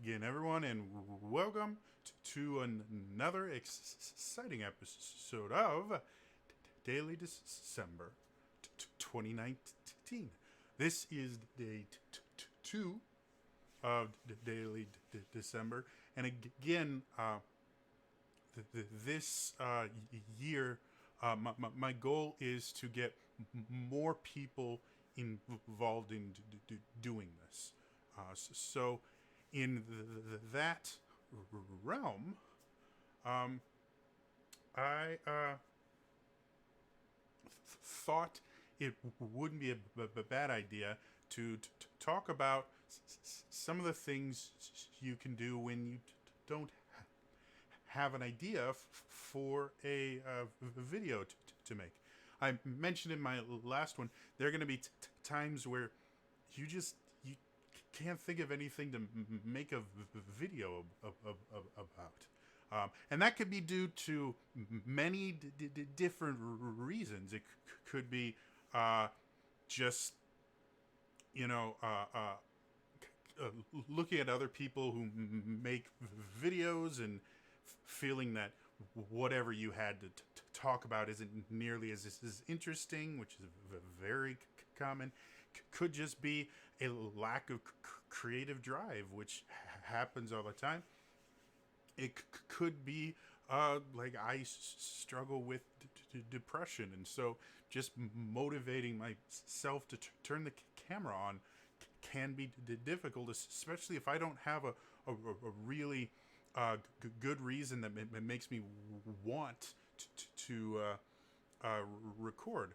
again, everyone, and welcome to another exciting episode of Daily December 2019. This is day two of Daily December, and again, this year, my goal is to get more people involved in doing this. So, in that realm, I thought it wouldn't be a bad idea to talk about some of the things you can do when you don't have an idea for a video to make. I mentioned in my last one there are going to be times where you can't think of anything to make a video about. And that could be due to many different reasons. It could be just, you know, looking at other people who make videos and feeling that whatever you had to talk about isn't nearly as interesting, which is very common. Could just be a lack of creative drive, which happens all the time. It could be like I struggle with depression, and so just motivating myself to turn the camera on can be difficult, especially if I don't have a really good reason that makes me want to record.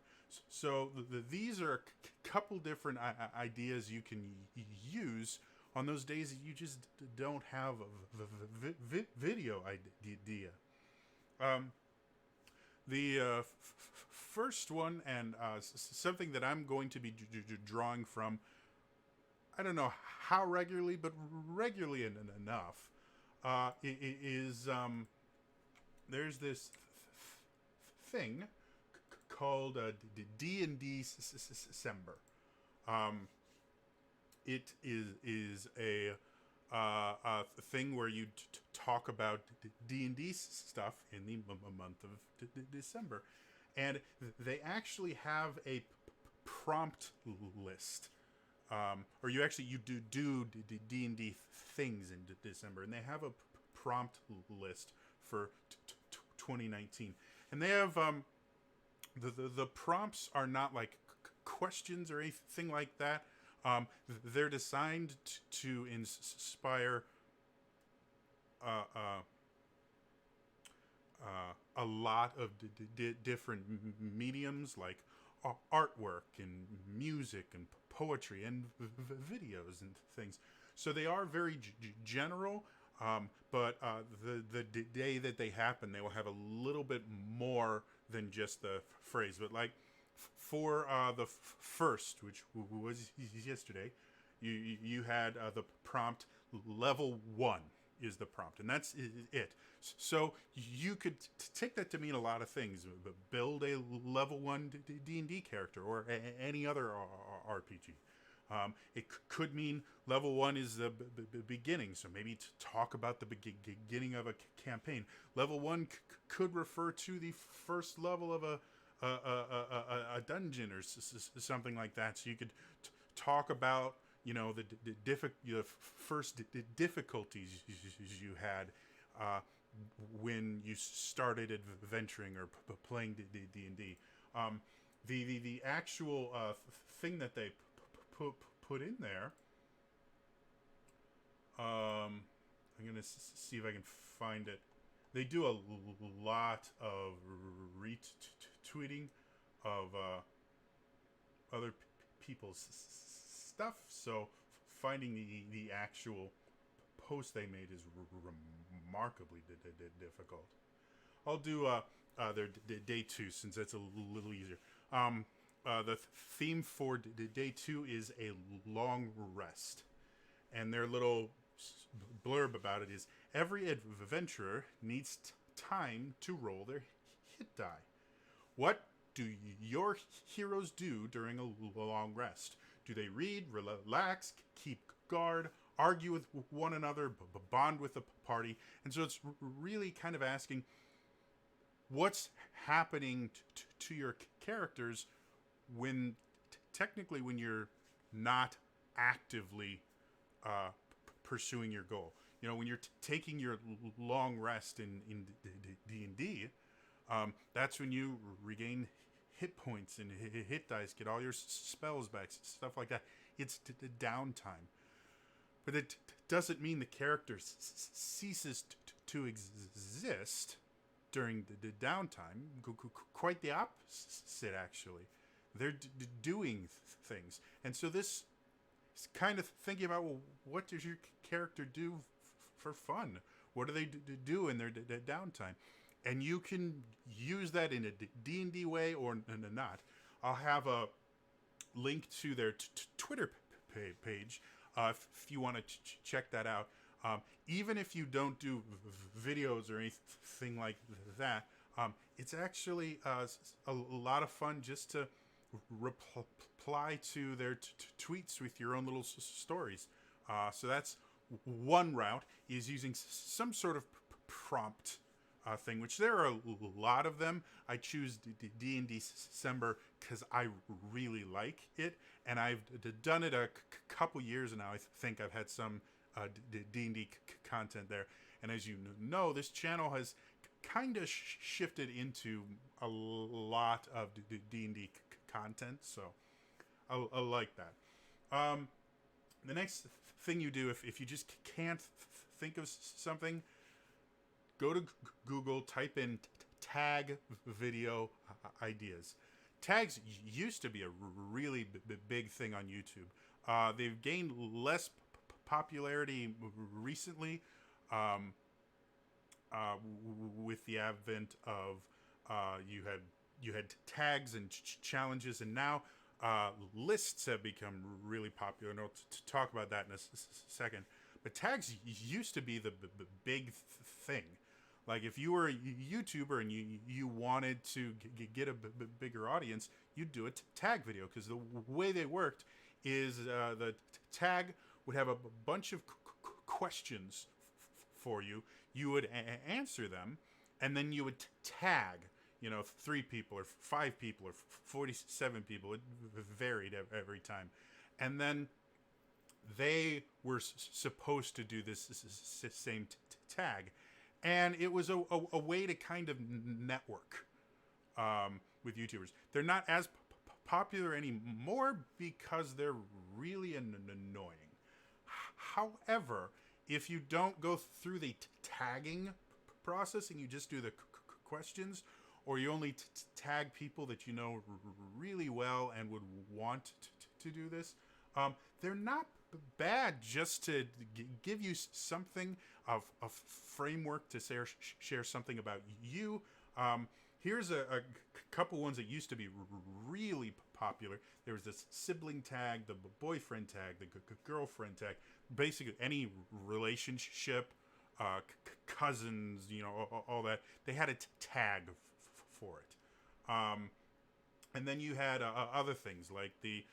So these are a couple different ideas you can use on those days that you just don't have a video idea. The first one, and something that I'm going to be drawing from, I don't know how regularly, but regularly enough, is there's this thing called D&D December. It is a thing where you talk about D&D stuff in the month of December, and they actually have a prompt list. Or you do D&D things in December, and they have a prompt list for 2019, and they have the prompts are not like questions or anything like that. They're designed to inspire a lot of different mediums like artwork and music and poetry and videos and things. So they are very general, but the day that they happen, they will have a little bit more than just the phrase. But like for the first, which was yesterday, you had the prompt level 1 is the prompt, and that's it. So you could take that to mean a lot of things. Build a level 1 D&D character or any other RPG. It could mean level 1 is the beginning, so maybe to talk about the beginning of a campaign. Level 1 could refer to the first level of a dungeon or something like that. So you could talk about, you know, the first difficulties you had when you started adventuring or playing D&D. The actual thing that they put in there. I'm gonna see if I can find it. They do a lot of retweeting of other people's stuff, so finding the actual post they made is remarkably difficult. I'll do their day 2 since that's a little easier. The theme for day 2 is a long rest, and their little blurb about it is every adventurer needs time to roll their hit die. What do your heroes do during a long rest? Do they read, relax, keep guard, argue with one another, bond with the party. And so it's really kind of asking what's happening to your characters when technically when you're not actively pursuing your goal. You know, when you're taking your long rest in D&D, that's when you regain hit points and hit dice, get all your spells back, stuff like that. It's the downtime. But it doesn't mean the character ceases to exist during the downtime. Quite the opposite, actually. They're doing things. And so this is kind of thinking about, well, what does your character do for fun? What do they do in their downtime? And you can use that in a D&D way or not. I'll have a link to their Twitter page if you want to check that out. Even if you don't do videos or anything like that, it's actually a lot of fun just to reply to their tweets with your own little stories. So that's one route, is using some sort of prompt thing, which there are a lot of them. I choose D&D December because I really like it, and I've done it a couple years now. I think I've had some D&D content there, and as you know, this channel has kind of shifted into a lot of D&D content, so I like that. The next thing you do, if you just can't think of something, go to Google, type in tag video ideas. Tags used to be a really big thing on YouTube. They've gained less popularity recently with the advent of you had tags and challenges, and now lists have become really popular. And I'll talk about that in a second. But tags used to be the big thing. Like if you were a YouTuber and you wanted to get a bigger audience, you'd do a tag video, because the way they worked is the tag would have a bunch of questions for you. You would answer them, and then you would tag, 3 people or 5 people or 47 people. It varied every time. And then they were supposed to do this same tag. And it was a way to kind of network with YouTubers. They're not as popular anymore because they're really annoying. However, if you don't go through the tagging process and you just do the questions, or you only tag people that you know really well and would want to do this, they're not bad, just to give you something of a framework to share something about you. Here's a couple ones that used to be really popular. There was this sibling tag, the boyfriend tag, the girlfriend tag, basically any relationship, cousins, all that. They had a tag for it. And then you had other things like the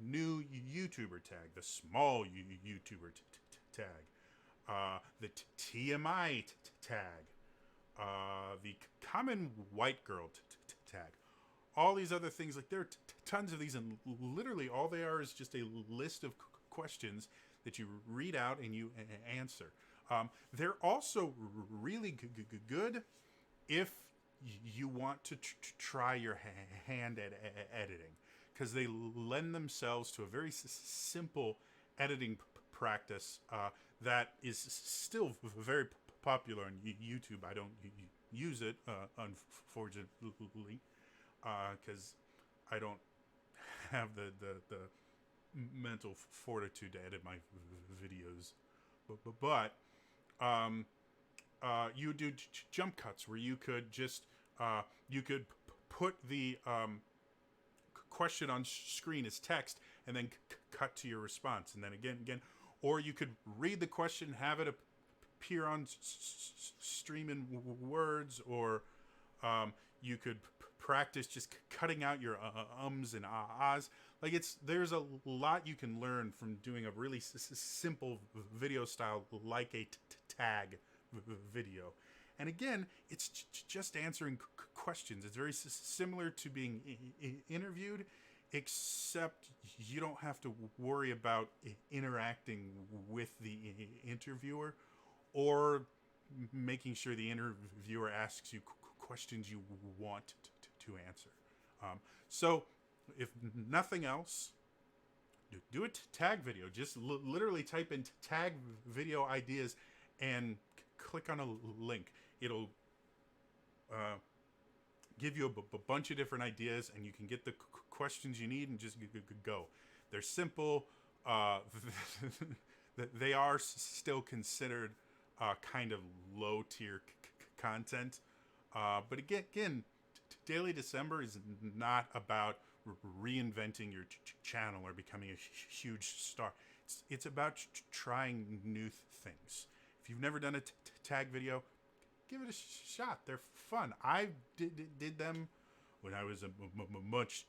new YouTuber tag, the small YouTuber tag, the TMI tag, the common white girl tag. All these other things, like there are tons of these, and literally all they are is just a list of questions that you read out and you answer. They're also really good if you want to try your hand at editing, because they lend themselves to a very simple editing practice that is still very popular on YouTube. I don't use it, unfortunately, because I don't have the mental fortitude to edit my videos. But you do jump cuts where you could just put the question on screen as text and then cut to your response, and then again, or you could read the question, have it appear on stream in words, or you could practice just cutting out your ums and ahs. Like there's a lot you can learn from doing a really simple video style like a tag video. And again, it's just answering questions. It's very similar to being interviewed, except you don't have to worry about interacting with the interviewer or making sure the interviewer asks you questions you want to answer. So, if nothing else, do a tag video. Just literally type in tag video ideas and click on a link. It'll give you a bunch of different ideas, and you can get the questions you need and just go. They're simple. They are still considered kind of low tier content. But again, Daily December is not about reinventing your channel or becoming a huge star. It's about trying new things. If you've never done a tag video, give it a shot. They're fun. I did them when I was a much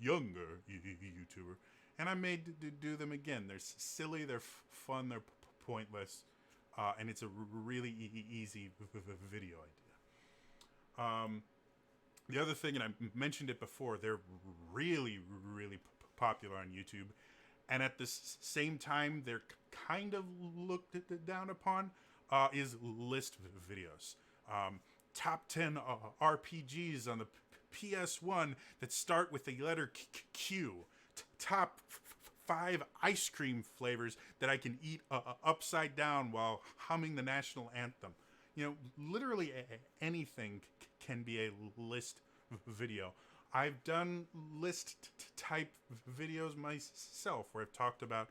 younger YouTuber, and I made to do them again. They're silly, they're fun, they're pointless, and it's a really easy video idea. The other thing, and I mentioned it before, they're really popular on YouTube, and at the same time, they're kind of looked down upon, is list videos. Top 10 RPGs on the PS1 that start with the letter Q. Top 5 ice cream flavors that I can eat upside down while humming the national anthem. You know, literally anything can be a list video. I've done list type videos myself where I've talked about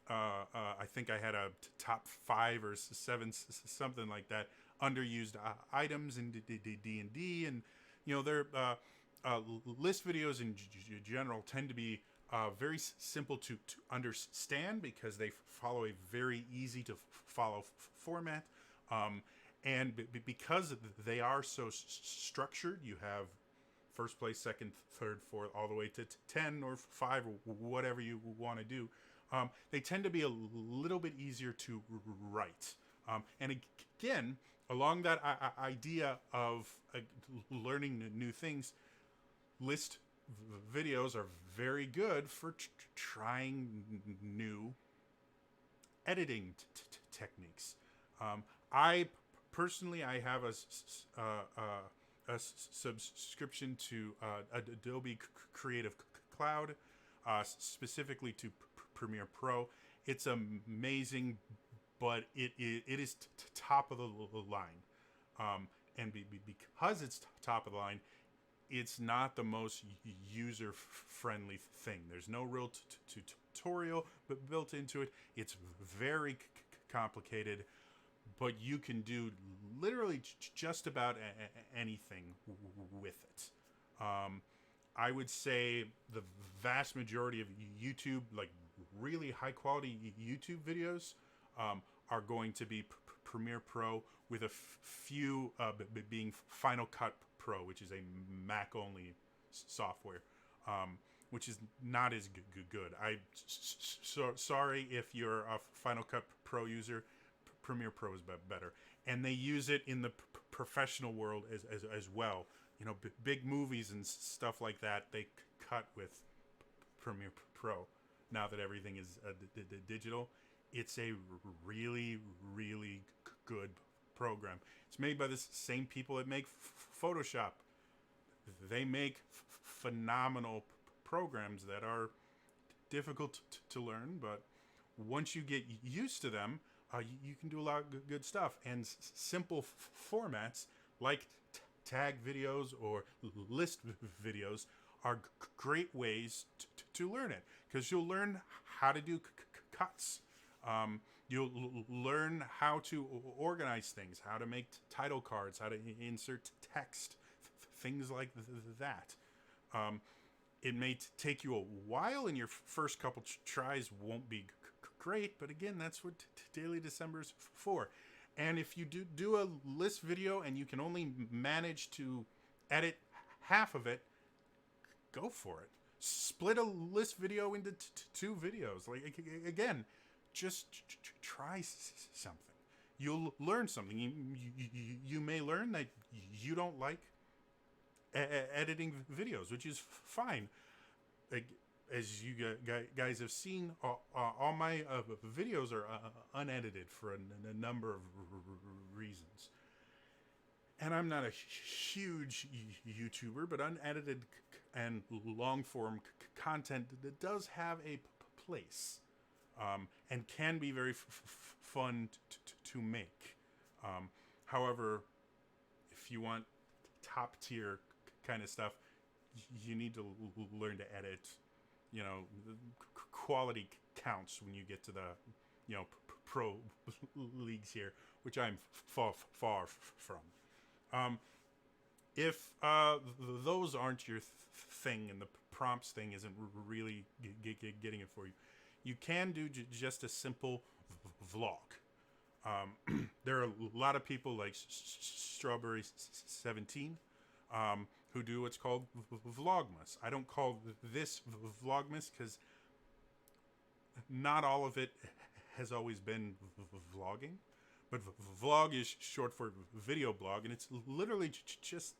I think I had a top 5 or 7, something like that, underused items in D&D, and you know, they're list videos in general tend to be very simple to understand because they follow a very easy to follow format, and because they are so structured, you have first place, second, third, fourth, all the way to 10 or 5 or whatever you want to do. They tend to be a little bit easier to write. And again, along that idea of learning new things, list videos are very good for trying new editing techniques. I personally, I have a subscription to Adobe Creative Cloud, specifically to Premiere Pro. It's amazing, but it is top of the line, and because it's top of the line, it's not the most user friendly thing. There's no real tutorial built into it. It's very complicated, but you can do literally just about anything with it. I would say the vast majority of YouTube, like really high quality YouTube videos, are going to be Premiere Pro, with a few being Final Cut Pro, which is a Mac only software, which is not as good. Sorry if you're a Final Cut Pro user. Premiere Pro is better, and they use it in the professional world as well. You know, big movies and stuff like that, they cut with Premiere Pro. Now that everything is digital, it's a really good program. It's made by the same people that make Photoshop. They make phenomenal programs that are difficult to learn, but once you get used to them, you can do a lot of good stuff. And simple formats like tag videos or list videos are great ways to learn it, because you'll learn how to do cuts. You'll learn how to organize things, how to make title cards, how to insert text, things like that. It may take you a while, and your first couple tries won't be great, but again, that's what Daily December is for. And if you do a list video and you can only manage to edit half of it, go for it. split a list video into two videos. Like again, just try something. You'll learn something. You may learn that you don't like editing videos, which is fine. Like, as you guys have seen, all my videos are unedited for a number of reasons. And I'm not a huge YouTuber, but unedited and long form content that does have a place, and can be very fun to make. However, if you want top tier kind of stuff, you need to learn to edit. You know, quality counts when you get to the, pro leagues here, which I'm far from. If those aren't your thing, and the prompts thing isn't really getting it for you, you can do just a simple vlog. There are a lot of people like Strawberry17, who do what's called Vlogmas. I don't call this Vlogmas because not all of it has always been vlogging. But vlog is short for video blog, and it's literally just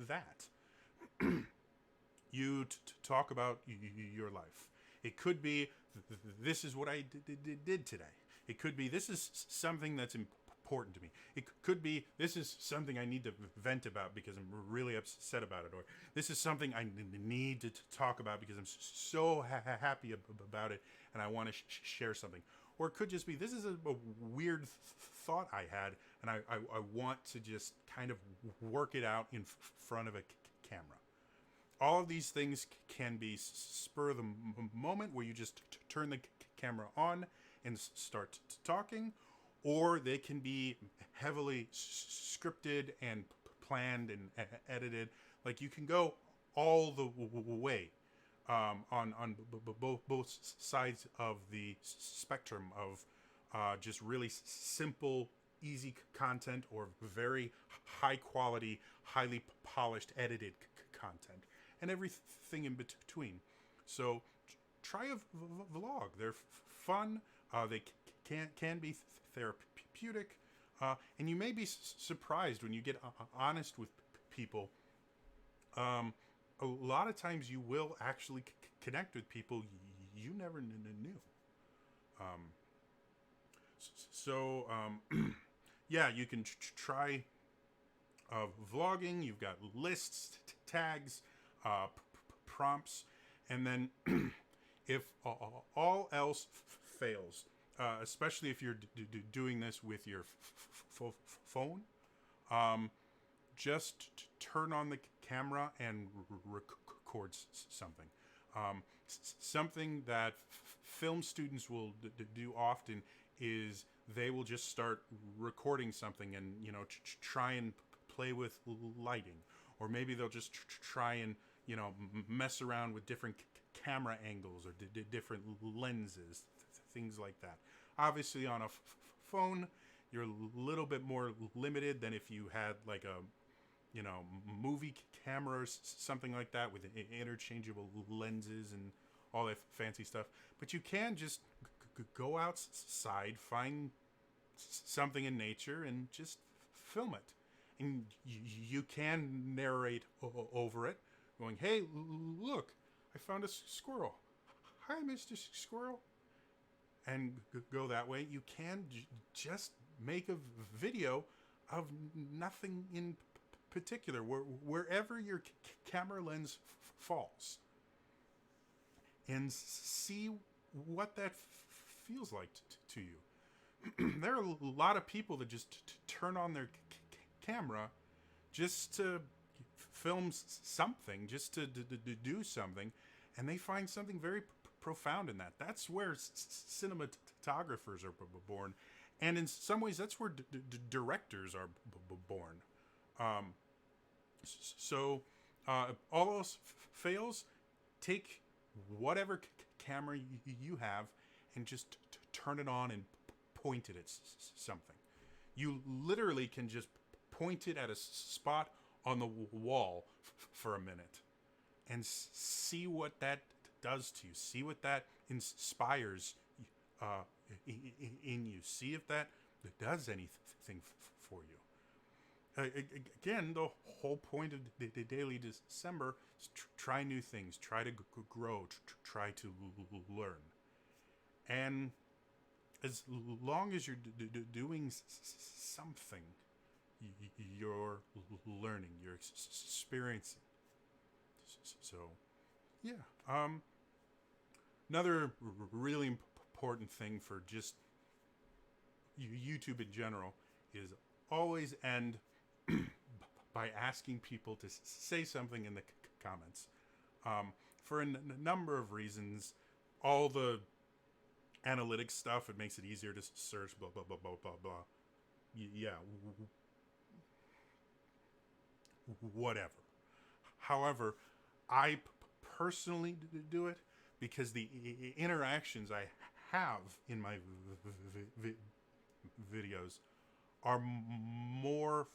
that. You talk about your life. It could be, this is what I did today. It could be, this is something that's important to me. It could be, this is something I need to vent about because I'm really upset about it. Or this is something I need to talk about because I'm so happy about it and I want to share something. Or it could just be, this is a weird thought I had, and I want to just kind of work it out in front of a camera. All of these things can be spur of the moment, where you just turn the camera on and start talking, or they can be heavily scripted and planned and edited. Like, you can go all the way. On both sides of the spectrum of just really simple, easy content, or very high quality, highly polished, edited content, and everything in between. So try a vlog. They're fun. They can be therapeutic, and you may be surprised when you get honest with people. A lot of times you will actually connect with people you never knew. Yeah, you can try vlogging. You've got lists, tags, prompts, and then if all else fails, especially if you're doing this with your phone, just turn on the camera and record something. Something that film students will do often is they will just start recording something and, try and play with lighting. Or maybe they'll just try and, mess around with different camera angles or different lenses, things like that. Obviously, on a phone, you're a little bit more limited than if you had like a movie camera or something like that with interchangeable lenses and all that fancy stuff. But you can just go outside, find something in nature, and just film it. And you can narrate over it, going, "Hey, look, I found a squirrel. Hi, Mr. Squirrel." And go that way. You can just make a video of nothing in particular, wherever your camera lens falls, and see what that feels like to you. There are a lot of people that just turn on their camera just to film something, just to do something, and they find something very profound in that. That's where cinematographers are born, and in some ways that's where directors are born. All else fails, take whatever camera you have and just turn it on and point it at something. You literally can just point it at a spot on the wall for a minute. and see what that does to you. See what that inspires uh, in you. See if that does anything for you. Again, the whole point of the Daily December is try new things, try to grow, try to learn. And as long as you're doing something, you're learning, you're experiencing. So, yeah. Another really important thing for just YouTube in general is always end by asking people to say something in the comments. For a number of reasons, all the analytics stuff, it makes it easier to search, blah, blah, blah, blah, blah, blah. Yeah, whatever. However, I personally do it because the interactions I have in my videos are more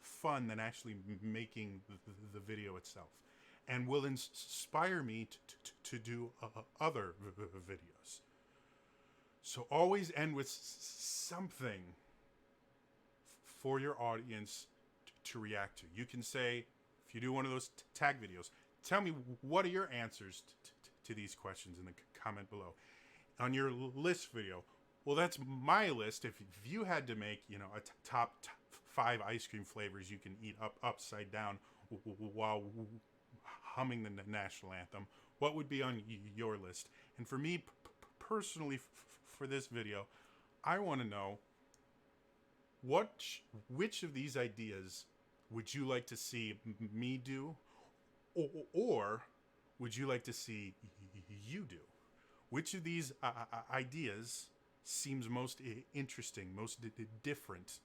fun than actually making the video itself, and will inspire me to do other videos. So always end with something for your audience to react to. You can say, if you do one of those tag videos, tell me what are your answers to these questions in the comment below. On your list video, well, that's my list. If you had to make, a top 5 ice cream flavors you can eat upside down while humming the national anthem, what would be on your list? And for me personally, for this video, I want to know which of these ideas would you like to see me do, or would you like to see you do? Which of these ideas seems most interesting, most different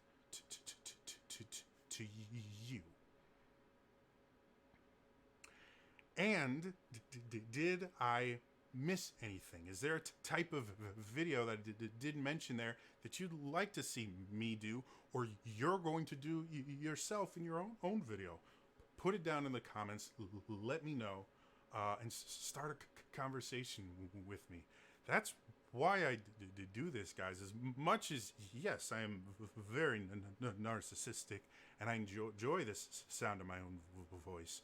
to you? And did I miss anything? Is there a type of video that I didn't mention there that you'd like to see me do, or you're going to do yourself in your own video? Put it down in the comments. Let me know, and start a conversation with me. That's why I do this, guys. As much as, yes, I am very narcissistic, and I enjoy this sound of my own voice,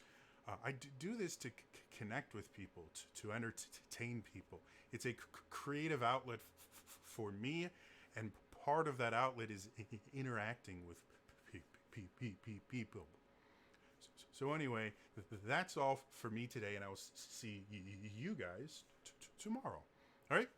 I do this to connect with people, to entertain people. It's a creative outlet for me, and part of that outlet is interacting with people. So anyway, that's all for me today, and I will see you guys tomorrow. All right?